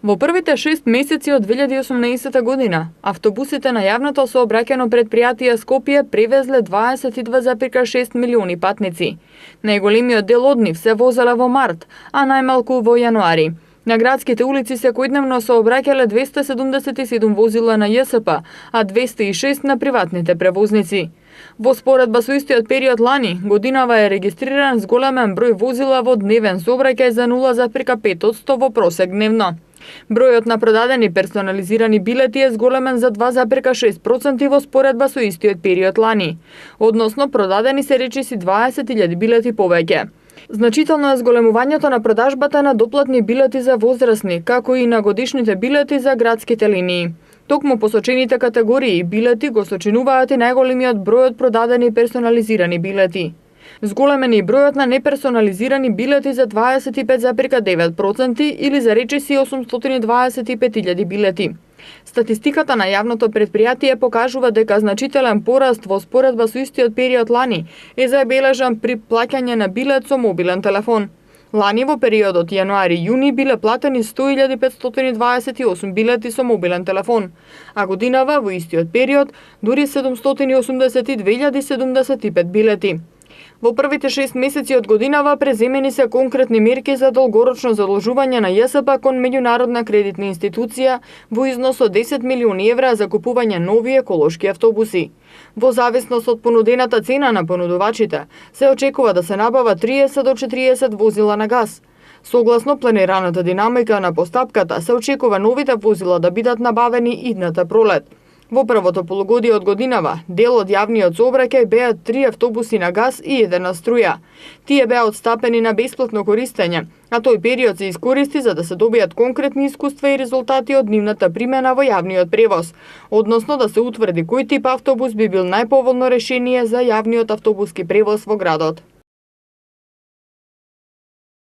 Во првите 6 месеци од 2018 година, автобусите на јавното сообраќајно предпријатие Скопје превезле 22,6 милиони патници. Најголемиот дел од нив се возела во март, а најмалку во јануари. На градските улици секојдневно сообраќале 277 возила на ЈСП, а 206 на приватните превозници. Во споредба со истиот период лани, годинава е регистриран зголемен број возила во дневен сообраќај за 0,5% во просек дневно. Бројот на продадени персонализирани билети е зголемен за 2,6% во споредба со истиот период лани, односно продадени се речиси 20.000 билети повеќе. Значително е зголемувањето на продажбата на доплатни билети за возрастни, како и на годишните билети за градските линии. Токму посочените категории билети го сочинуваат и најголемиот број од продадени персонализирани билети. Зголемен е бројот на неперсонализирани билети за 25,9% или за речиси 825.000 билети. Статистиката на јавното предпријатие покажува дека значителен пораст во споредба со истиот период лани е забележан при плаќање на билет со мобилен телефон. Лани во периодот јануари-јуни биле платени 100.528 билети со мобилен телефон, а годинава во истиот период дури 782.075 билети. Во првите 6 месеци од годинава преземени се конкретни мерки за долгорочно заложување на ЈСП кон меѓународна кредитна институција во износ од 10 милиони евра за купување нови еколошки автобуси. Во зависност од понудената цена на понудувачите, се очекува да се набава 30 до 40 возила на газ. Согласно планираната динамика на постапката, се очекува новите возила да бидат набавени идната пролет. Во првото полугодие од годинава, дел од јавниот сообраќај беа 3 автобуси на газ и 1 на струја. Тие беа отстапени на бесплатно користење, а тој период се искористи за да се добијат конкретни искуства и резултати од нивната примена во јавниот превоз, односно да се утврди кој тип автобус би бил најповолно решение за јавниот автобуски превоз во градот.